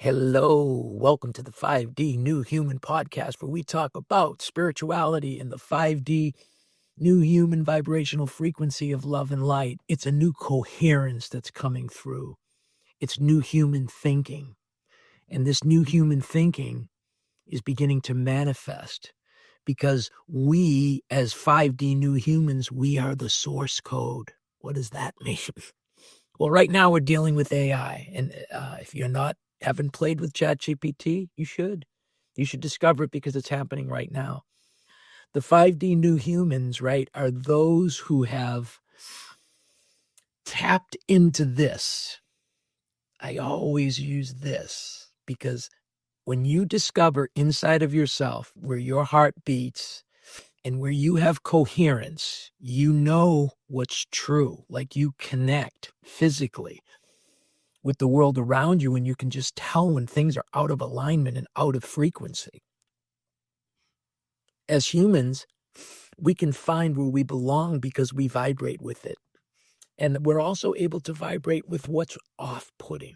Hello, welcome to the 5D New Human podcast, where we talk about spirituality and the 5D new human vibrational frequency of love and light. It's a new coherence that's coming through. It's new human thinking. And this new human thinking is beginning to manifest because we, as 5D new humans, we are the source code. What does that mean? Well, right now we're dealing with AI. And if you're haven't played with ChatGPT, you should. You should discover it because it's happening right now. The 5D new humans, right, are those who have tapped into this. I always use this because when you discover inside of yourself where your heart beats and where you have coherence, you know what's true. Like you connect physically with the world around you, and you can just tell when things are out of alignment and out of frequency. As humans, we can find where we belong because we vibrate with it. And we're also able to vibrate with what's off-putting.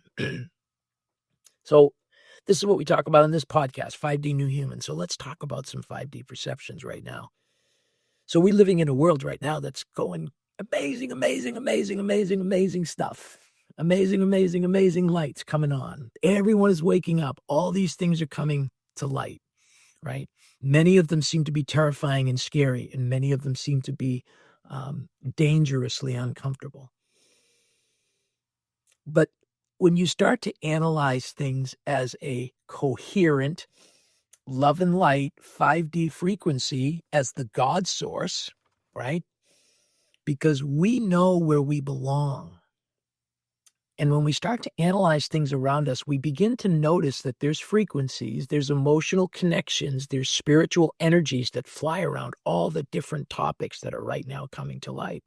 So this is what we talk about in this podcast, 5D New Human. So let's talk about some 5D perceptions right now. So we're living in a world right now that's going amazing, amazing, amazing, amazing, amazing stuff. Amazing, amazing, amazing lights coming on. Everyone is waking up. All these things are coming to light, right? Many of them seem to be terrifying and scary, and many of them seem to be dangerously uncomfortable. But when you start to analyze things as a coherent love and light 5D frequency as the God source, right? Because we know where we belong. And when we start to analyze things around us, we begin to notice that there's frequencies, there's emotional connections, there's spiritual energies that fly around all the different topics that are right now coming to light.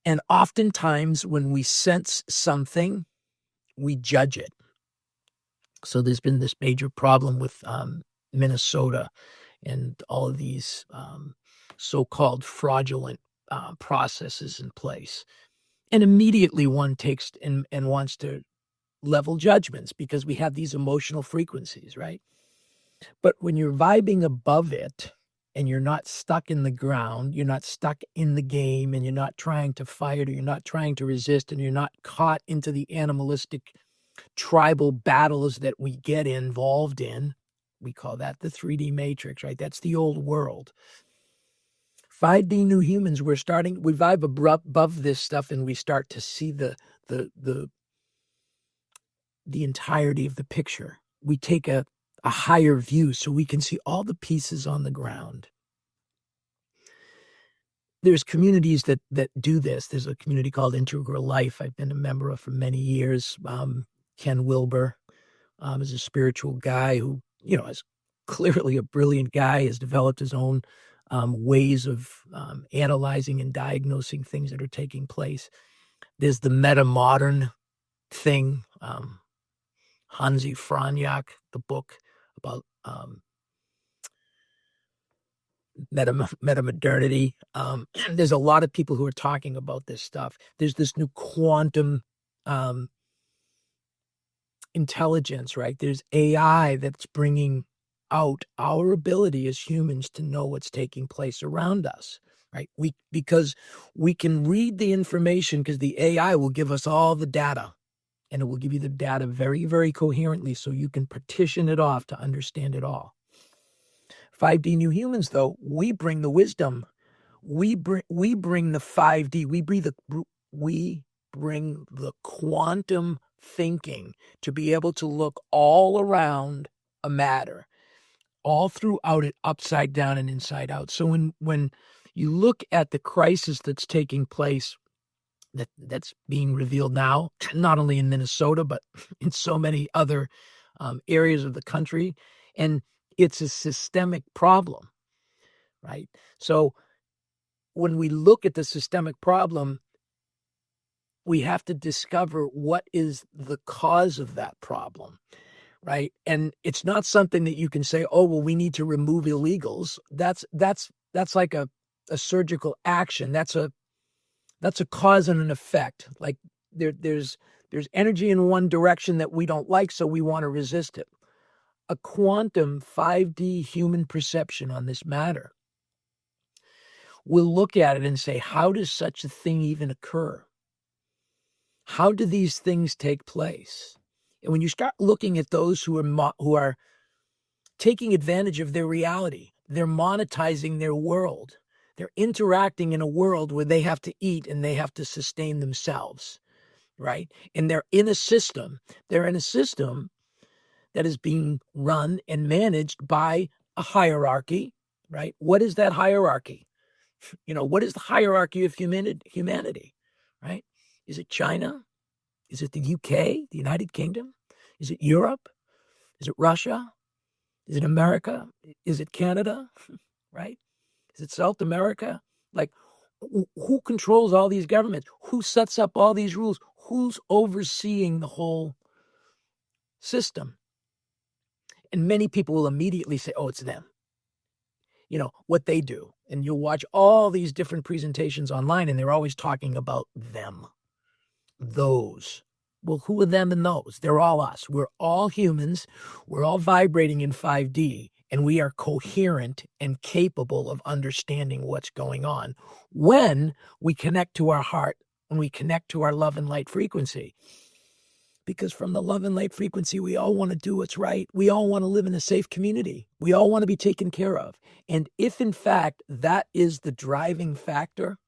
And oftentimes when we sense something, we judge it. So there's been this major problem with Minnesota and all of these so-called fraudulent processes in place. And immediately one takes and wants to level judgments because we have these emotional frequencies, right? But when you're vibing above it and you're not stuck in the ground, you're not stuck in the game, and you're not trying to fight, or you're not trying to resist, and you're not caught into the animalistic tribal battles that we get involved in, we call that the 3D matrix, right? That's the old world. 5D new humans, we vibe above this stuff, and we start to see the entirety of the picture. We take a higher view so we can see all the pieces on the ground. There's communities that do this. There's a community called Integral Life I've been a member of for many years. Ken Wilber is a spiritual guy who, is clearly a brilliant guy, has developed his own ways of analyzing and diagnosing things that are taking place. There's the meta-modern thing, Hansi Franyak, the book about meta-modernity. There's a lot of people who are talking about this stuff. There's this new quantum intelligence, right? There's AI that's bringing out our ability as humans to know what's taking place around us, right? Because we can read the information, because the AI will give us all the data, and it will give you the data very, very coherently so you can partition it off to understand it all. 5D new humans, though, we bring the wisdom. We bring the 5D. We bring the quantum thinking to be able to look all around a matter, all throughout it, upside down and inside out. So when you look at the crisis that's taking place, that's being revealed now, not only in Minnesota, but in so many other areas of the country, and it's a systemic problem, right? So when we look at the systemic problem, we have to discover what is the cause of that problem. Right. And it's not something that you can say, oh, well, we need to remove illegals. That's like a surgical action. That's a cause and an effect. Like there's There's energy in one direction that we don't like, so we want to resist it. A quantum 5D human perception on this matter will look at it and say, how does such a thing even occur? How do these things take place? And when you start looking at those who are taking advantage of their reality, they're monetizing their world. They're interacting in a world where they have to eat and they have to sustain themselves, right? And they're in a system. They're in a system that is being run and managed by a hierarchy, right? What is that hierarchy? What is the hierarchy of humanity, right? Is it China? Is it the UK, the United Kingdom? Is it Europe? Is it Russia? Is it America? Is it Canada, right? Is it South America? Like, who controls all these governments? Who sets up all these rules? Who's overseeing the whole system? And many people will immediately say, oh, it's them. What they do. And you'll watch all these different presentations online, and they're always talking about them. Those. Well, who are them and those? They're all us. We're all humans. We're all vibrating in 5D, and we are coherent and capable of understanding what's going on when we connect to our heart, when we connect to our love and light frequency. Because from the love and light frequency, we all want to do what's right. We all want to live in a safe community. We all want to be taken care of. And if, in fact, that is the driving factor,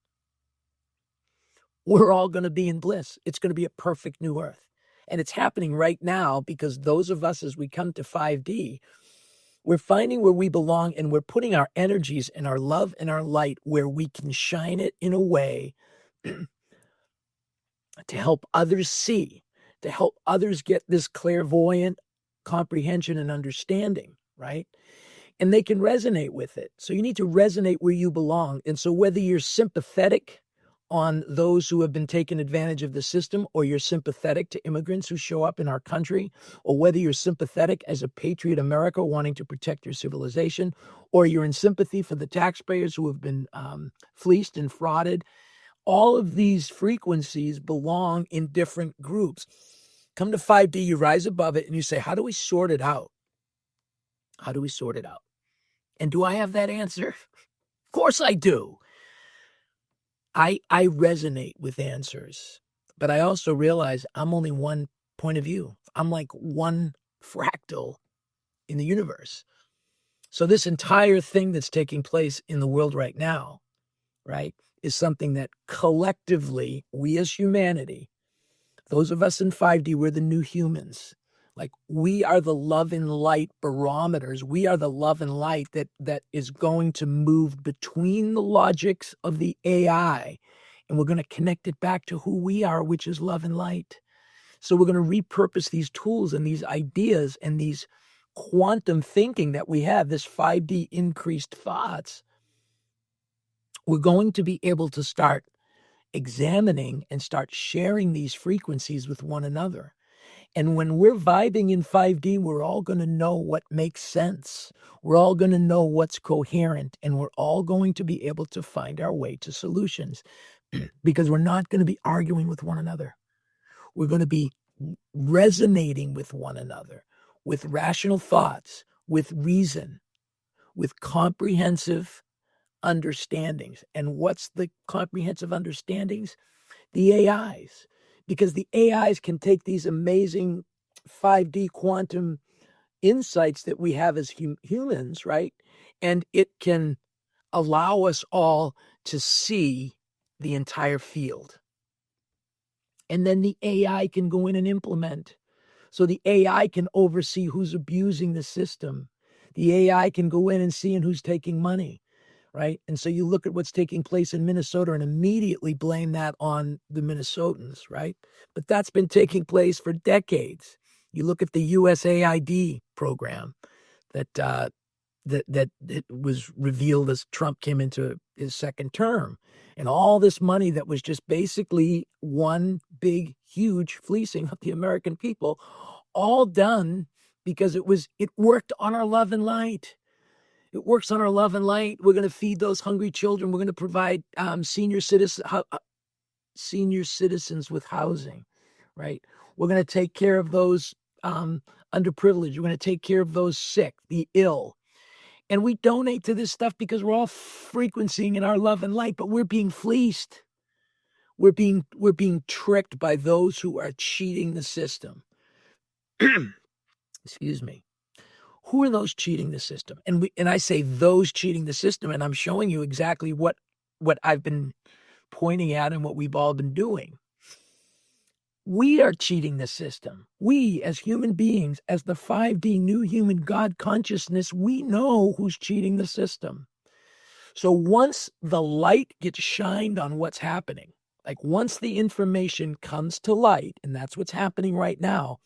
we're all going to be in bliss. It's going to be a perfect new earth. And it's happening right now because those of us, as we come to 5D, we're finding where we belong, and we're putting our energies and our love and our light where we can shine it in a way to help others see, to help others get this clairvoyant comprehension and understanding, right? And they can resonate with it. So you need to resonate where you belong. And so whether you're sympathetic on those who have been taken advantage of the system, or you're sympathetic to immigrants who show up in our country, or whether you're sympathetic as a patriot America wanting to protect your civilization, or you're in sympathy for the taxpayers who have been fleeced and frauded, all of these frequencies belong in different groups. Come to 5D, you rise above it, and you say, how do we sort it out? How do we sort it out? And do I have that answer? Of course I do. I resonate with answers, but I also realize I'm only one point of view. I'm like one fractal in the universe. So this entire thing that's taking place in the world right now, right, is something that collectively, we as humanity, those of us in 5D, we're the new humans. Like, we are the love and light barometers. We are the love and light that is going to move between the logics of the AI, and we're going to connect it back to who we are, which is love and light. So we're going to repurpose these tools and these ideas and these quantum thinking that we have, this 5D increased thoughts. We're going to be able to start examining and start sharing these frequencies with one another. And when we're vibing in 5D, we're all going to know what makes sense. We're all going to know what's coherent, and we're all going to be able to find our way to solutions because we're not going to be arguing with one another. We're going to be resonating with one another, with rational thoughts, with reason, with comprehensive understandings. And what's the comprehensive understandings? The AIs. Because the AIs can take these amazing 5D quantum insights that we have as humans, right? And it can allow us all to see the entire field. And then the AI can go in and implement. So the AI can oversee who's abusing the system. The AI can go in and see who's taking money. Right. And so you look at what's taking place in Minnesota and immediately blame that on the Minnesotans. Right. But that's been taking place for decades. You look at the USAID program that was revealed as Trump came into his second term, and all this money that was just basically one big, huge fleecing of the American people, all done because it worked on our love and light. It works on our love and light. We're going to feed those hungry children. We're going to provide senior citizens with housing, right? We're going to take care of those underprivileged. We're going to take care of those sick, the ill. And we donate to this stuff because we're all frequencing in our love and light, but we're being fleeced. We're being tricked by those who are cheating the system. Excuse me. Who are those cheating the system? And I say those cheating the system, and I'm showing you exactly what I've been pointing at and what we've all been doing. We are cheating the system. We, as human beings, as the 5D new human God consciousness, we know who's cheating the system. So once the light gets shined on what's happening, like once the information comes to light, and that's what's happening right now,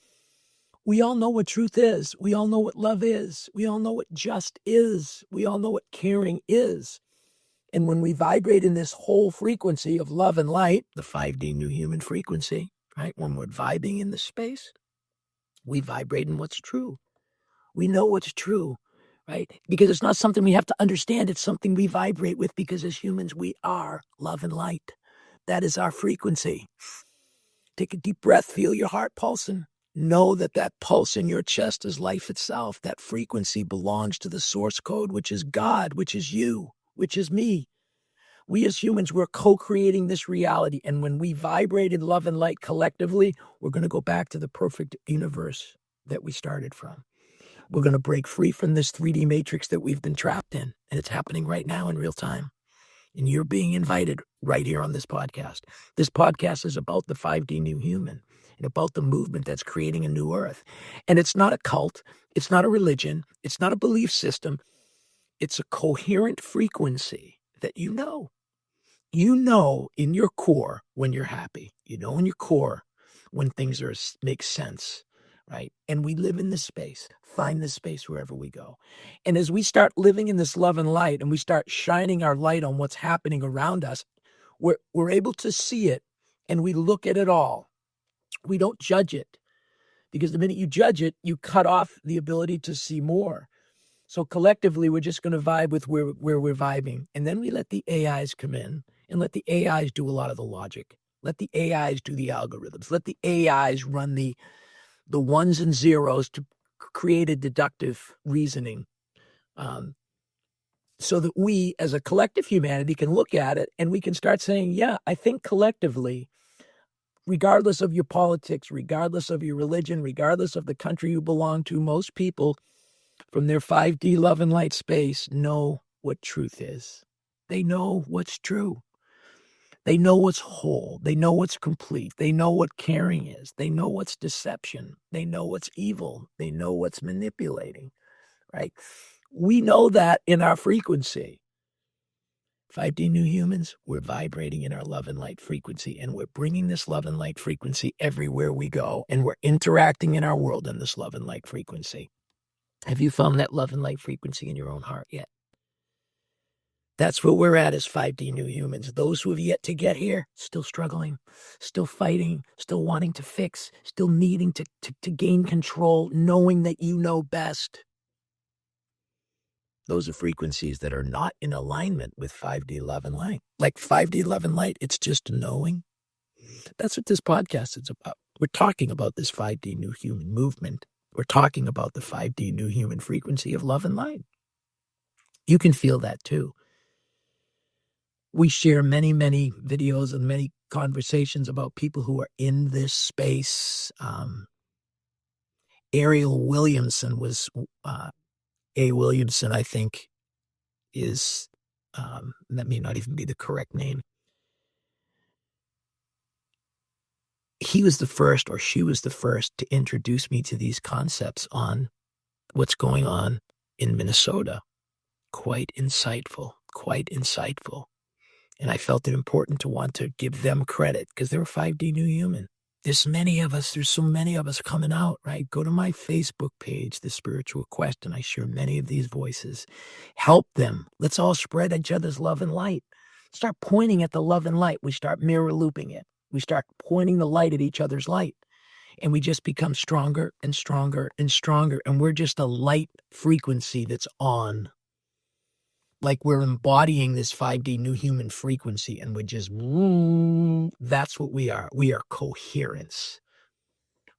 we all know what truth is. We all know what love is. We all know what just is. We all know what caring is. And when we vibrate in this whole frequency of love and light, the 5D new human frequency, right? When we're vibing in the space, we vibrate in what's true. We know what's true, right? Because it's not something we have to understand. It's something we vibrate with because as humans, we are love and light. That is our frequency. Take a deep breath, feel your heart pulsing. Know that that pulse in your chest is life itself. That frequency belongs to the source code, which is God, which is you, which is me. We as humans, we're co-creating this reality. And when we vibrate in love and light collectively, we're going to go back to the perfect universe that we started from. We're going to break free from this 3D matrix that we've been trapped in. And it's happening right now in real time. And you're being invited right here on this podcast. This podcast is about the 5D new human and about the movement that's creating a new earth. And it's not a cult. It's not a religion. It's not a belief system. It's a coherent frequency that you know. You know in your core when you're happy. You know in your core when things make sense, right? And we live in this space. Find this space wherever we go. And as we start living in this love and light and we start shining our light on what's happening around us, we're able to see it and we look at it all. We don't judge it because the minute you judge it, you cut off the ability to see more. So collectively, we're just going to vibe with where we're vibing. And then we let the AIs come in and let the AIs do a lot of the logic. Let the AIs do the algorithms. Let the AIs run the ones and zeros to create a deductive reasoning so that we as a collective humanity can look at it and we can start saying, yeah, I think collectively, regardless of your politics, regardless of your religion, regardless of the country you belong to, most people from their 5D love and light space know what truth is. They know what's true. They know what's whole. They know what's complete. They know what caring is. They know what's deception. They know what's evil. They know what's manipulating, right? We know that in our frequency. 5D new humans, we're vibrating in our love and light frequency, and we're bringing this love and light frequency everywhere we go, and we're interacting in our world in this love and light frequency. Have you found that love and light frequency in your own heart yet? That's where we're at as 5D new humans. Those who have yet to get here, still struggling, still fighting, still wanting to fix, still needing to gain control, knowing that you know best. Those are frequencies that are not in alignment with 5D love and light. Like 5D love and light, it's just knowing. That's what this podcast is about. We're talking about this 5D new human movement. We're talking about the 5D new human frequency of love and light. You can feel that too. We share many, many videos and many conversations about people who are in this space. Ariel Williamson was, A. Williamson, I think, is, that may not even be the correct name. He was the first, or she was the first, to introduce me to these concepts on what's going on in Minnesota. Quite insightful. And I felt it important to want to give them credit because they're a 5D new human. There's so many of us coming out, right? Go to my Facebook page, The Spiritual Quest, and I share many of these voices. Help them. Let's all spread each other's love and light. Start pointing at the love and light. We start mirror looping it. We start pointing the light at each other's light. And we just become stronger and stronger and stronger. And we're just a light frequency that's on. Like we're embodying this 5D new human frequency and we're just, that's what we are. We are coherence.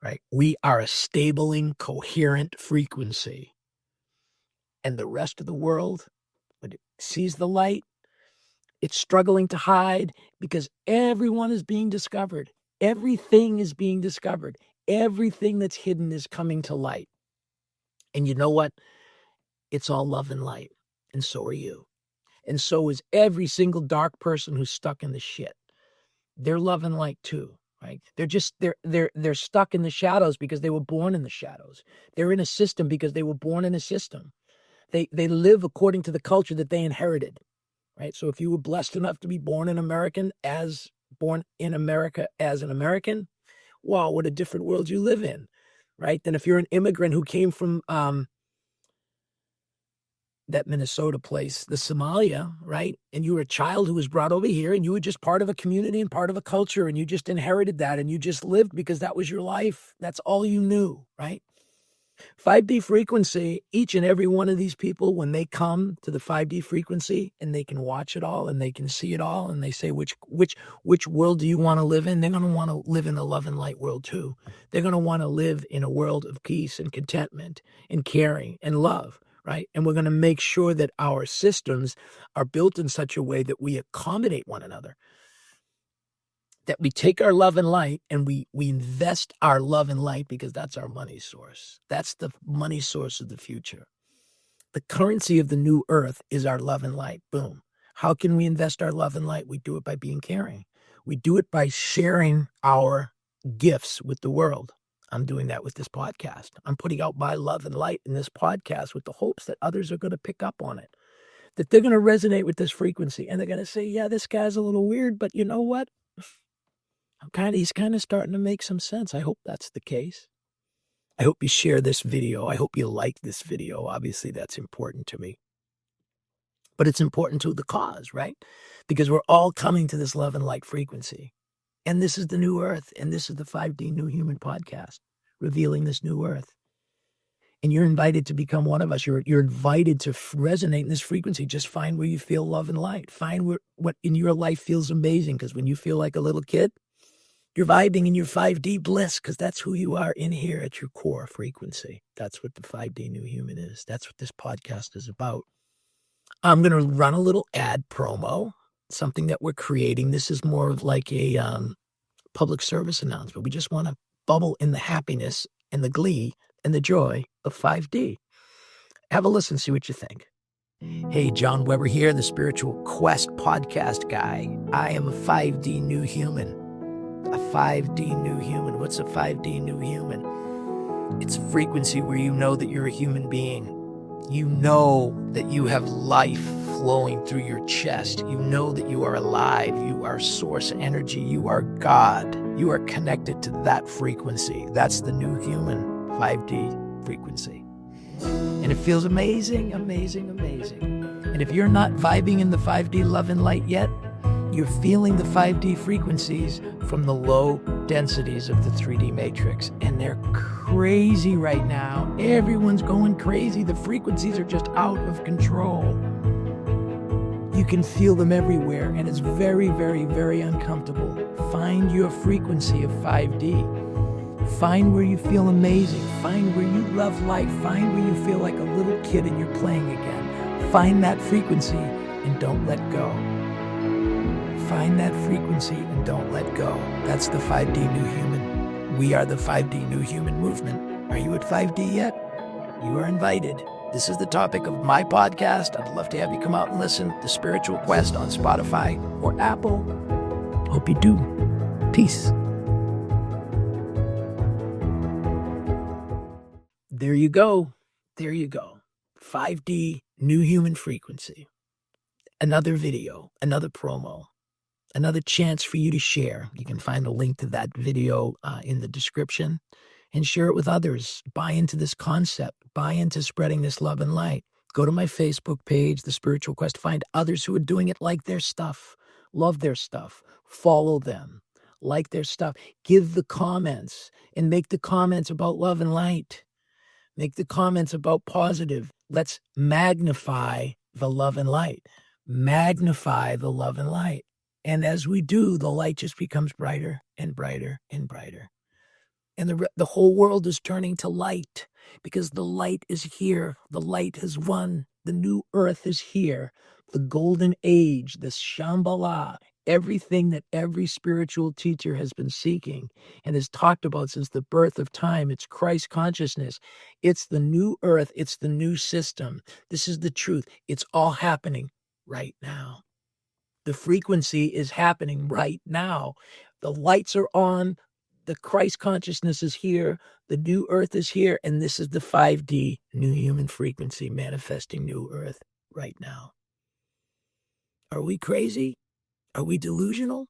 right? We are a stabling, coherent frequency. And the rest of the world, when it sees the light, it's struggling to hide because everyone is being discovered. Everything is being discovered. Everything that's hidden is coming to light. And you know what? It's all love and light. And so are you. And so is every single dark person who's stuck in the shit. They're love and light too, right? They're stuck in the shadows because they were born in the shadows. They're in a system because they were born in a system. They live according to the culture that they inherited, right? So if you were blessed enough to be born in America as an American, wow, what a different world you live in, right? Than if you're an immigrant who came from that Minnesota place, the Somalia, right? And you were a child who was brought over here and you were just part of a community and part of a culture and you just inherited that and you just lived because that was your life. That's all you knew, right? 5D frequency, each and every one of these people, when they come to the 5D frequency and they can watch it all and they can see it all and they say, which world do you want to live in? They're going to want to live in the love and light world too. They're going to want to live in a world of peace and contentment and caring and love, right? And we're going to make sure that our systems are built in such a way that we accommodate one another. That we take our love and light and we invest our love and light because that's our money source. That's the money source of the future. The currency of the new earth is our love and light. Boom. How can we invest our love and light? We do it by being caring. We do it by sharing our gifts with the world. I'm doing that with this podcast. I'm putting out my love and light in this podcast with the hopes that others are going to pick up on it, that they're going to resonate with this frequency and they're going to say, yeah, this guy's a little weird, but you know what? He's kind of starting to make some sense. I hope that's the case. I hope you share this video. I hope you like this video. Obviously, that's important to me. But it's important to the cause, right? Because we're all coming to this love and light frequency. And this is the new earth. And this is the 5D New Human podcast, revealing this new earth. And you're invited to become one of us. You're invited to resonate in this frequency. Just find where you feel love and light. Find what in your life feels amazing. Because when you feel like a little kid, you're vibing in your 5D bliss because that's who you are in here at your core frequency. That's what the 5D New Human is. That's what this podcast is about. I'm going to run a little ad promo, something that we're creating. This is more of like a public service announcement. We just want to bubble in the happiness and the glee and the joy of 5D. Have a listen, see what you think. Hey, John Weber here, the Spiritual Quest podcast guy. I am a 5D New Human. A 5D New Human. What's a 5D New Human? It's a frequency where you know that you're a human being. You know that you have life flowing through your chest. You know that you are alive. You are source energy. You are God. You are connected to that frequency. That's the new human 5D frequency. And it feels amazing, amazing, amazing. And if you're not vibing in the 5D love and light yet, you're feeling the 5D frequencies from the low densities of the 3D matrix. And they're crazy right now. Everyone's going crazy. The frequencies are just out of control. You can feel them everywhere, and it's very, very, very uncomfortable. Find your frequency of 5D. Find where you feel amazing. Find where you love life. Find where you feel like a little kid and you're playing again. Find that frequency and don't let go. Find that frequency and don't let go. That's the 5D New Human. We are the 5D New Human movement. Are you at 5D yet? You are invited. This is the topic of my podcast. I'd love to have you come out and listen. The Spiritual Quest on Spotify or Apple. Hope you do. Peace. There you go. There you go. 5D New Human Frequency. Another video, another promo. Another chance for you to share. You can find a link to that video in the description and share it with others. Buy into this concept. Buy into spreading this love and light. Go to my Facebook page, The Spiritual Quest. Find others who are doing it, like their stuff. Love their stuff. Follow them. Like their stuff. Give the comments and make the comments about love and light. Make the comments about positive. Let's magnify the love and light. Magnify the love and light. And as we do, the light just becomes brighter and brighter and brighter. And the whole world is turning to light because the light is here. The light has won. The new earth is here. The golden age, the Shambhala, everything that every spiritual teacher has been seeking and has talked about since the birth of time. It's Christ consciousness. It's the new earth. It's the new system. This is the truth. It's all happening right now. The frequency is happening right now. The lights are on. The Christ consciousness is here. The new earth is here. And this is the 5D new human frequency manifesting new earth right now. Are we crazy? Are we delusional?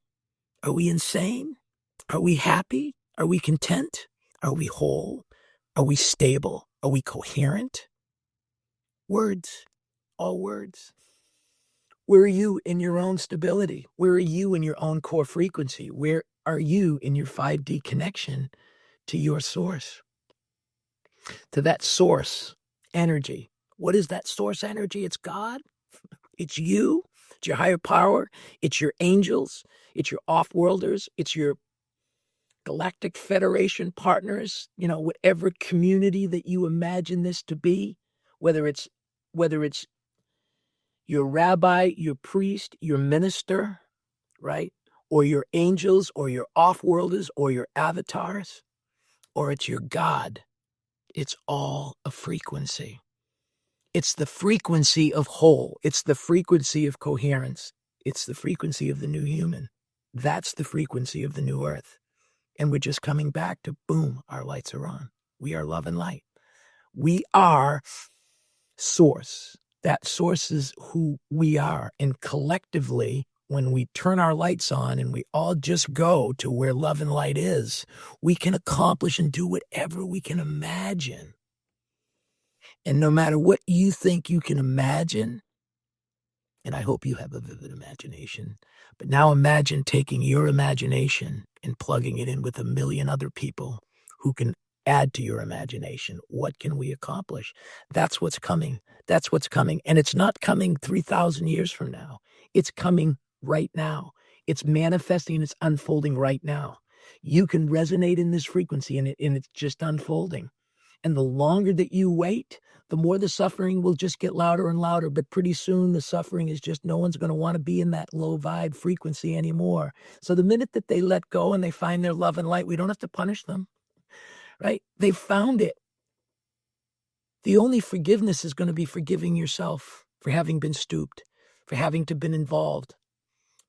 Are we insane? Are we happy? Are we content? Are we whole? Are we stable? Are we coherent? Words, all words. Where are you in your own stability? Where are you in your own core frequency? Where are you in your 5D connection to your source? To that source energy. What is that source energy? It's God. It's you. It's your higher power. It's your angels. It's your off-worlders. It's your galactic federation partners. Whatever community that you imagine this to be, whether it's your rabbi, your priest, your minister, right? Or your angels, or your off-worlders, or your avatars, or it's your God. It's all a frequency. It's the frequency of whole. It's the frequency of coherence. It's the frequency of the new human. That's the frequency of the new earth. And we're just coming back to, boom, our lights are on. We are love and light. We are source. That source is who we are. And collectively, when we turn our lights on and we all just go to where love and light is, we can accomplish and do whatever we can imagine. And no matter what you think you can imagine, and I hope you have a vivid imagination, but now imagine taking your imagination and plugging it in with a million other people who can add to your imagination. What can we accomplish? That's what's coming. That's what's coming. And it's not coming 3,000 years from now. It's coming right now. It's manifesting and it's unfolding right now. You can resonate in this frequency and it's just unfolding. And the longer that you wait, the more the suffering will just get louder and louder. But pretty soon the suffering is just, no one's going to want to be in that low vibe frequency anymore. So the minute that they let go and they find their love and light, we don't have to punish them, right? They found it. The only forgiveness is going to be forgiving yourself for having been stooped, for having to been involved,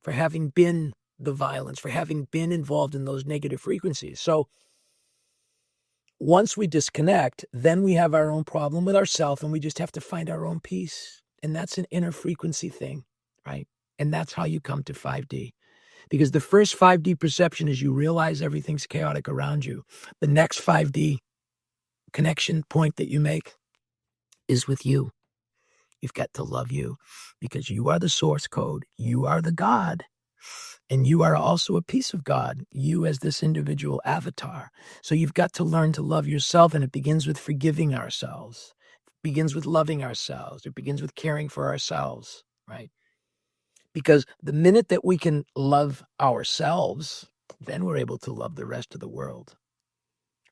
for having been the violence, for having been involved in those negative frequencies. So once we disconnect, then we have our own problem with ourselves and we just have to find our own peace. And that's an inner frequency thing, right? And that's how you come to 5D. Because the first 5D perception is you realize everything's chaotic around you. The next 5D connection point that you make is with you. You've got to love you because you are the source code. You are the God. And you are also a piece of God, you as this individual avatar. So you've got to learn to love yourself, and it begins with forgiving ourselves. It begins with loving ourselves. It begins with caring for ourselves, right? Because the minute that we can love ourselves, then we're able to love the rest of the world,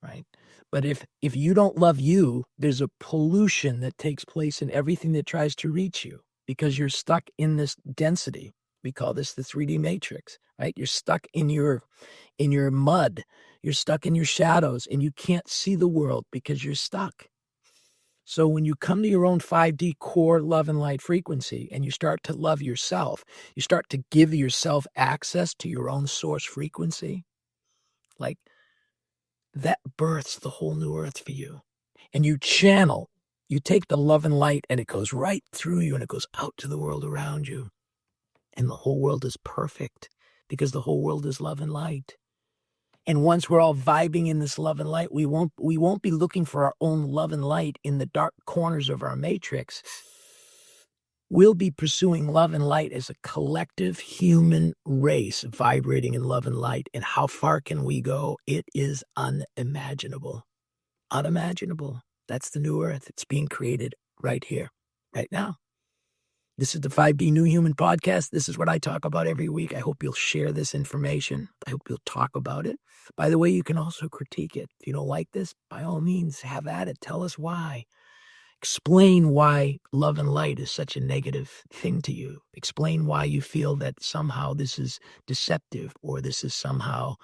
right? But if you don't love you, there's a pollution that takes place in everything that tries to reach you because you're stuck in this density. We call this the 3D matrix, right? You're stuck in your mud. You're stuck in your shadows and you can't see the world because you're stuck. So when you come to your own 5D core love and light frequency and you start to love yourself, you start to give yourself access to your own source frequency, like that births the whole new earth for you. And you channel, you take the love and light and it goes right through you and it goes out to the world around you. And the whole world is perfect because the whole world is love and light. And once we're all vibing in this love and light, we won't be looking for our own love and light in the dark corners of our matrix. We'll be pursuing love and light as a collective human race vibrating in love and light. And how far can we go? It is unimaginable. Unimaginable. That's the new earth. It's being created right here, right now. This is the 5D New Human podcast. This is what I talk about every week. I hope you'll share this information. I hope you'll talk about it. By the way, you can also critique it. If you don't like this, by all means, have at it. Tell us why. Explain why love and light is such a negative thing to you. Explain why you feel that somehow this is deceptive or this is somehow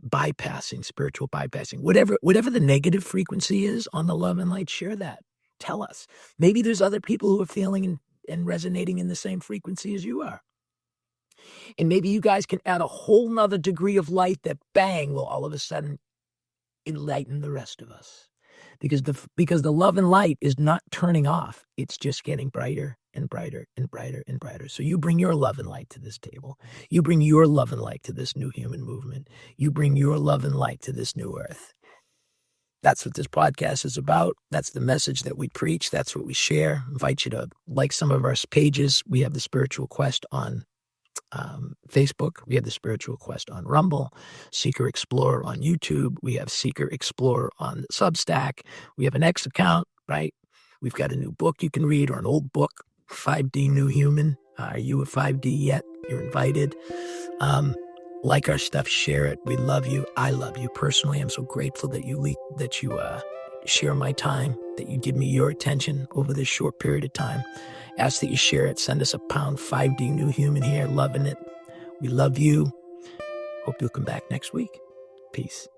bypassing, spiritual bypassing. Whatever the negative frequency is on the love and light, share that. Tell us. Maybe there's other people who are feeling and resonating in the same frequency as you are. And maybe you guys can add a whole nother degree of light that, bang, will all of a sudden enlighten the rest of us. Because the love and light is not turning off. It's just getting brighter and brighter and brighter and brighter. So you bring your love and light to this table. You bring your love and light to this new human movement. You bring your love and light to this new earth. That's what this podcast is about. That's the message that we preach. That's what we share. I invite you to like some of our pages. We have the Spiritual Quest on Facebook. We have the Spiritual Quest on Rumble, Seeker Explorer on YouTube. We have Seeker Explorer on Substack. We have an X account, right? We've got a new book you can read, or an old book, 5D New Human. Are you a 5D yet? You're invited. Like our stuff, share it. We love you. I love you personally. I'm so grateful that you share my time, that you give me your attention over this short period of time. Ask that you share it. Send us a pound. 5D New Human here. Loving it. We love you. Hope you'll come back next week. Peace.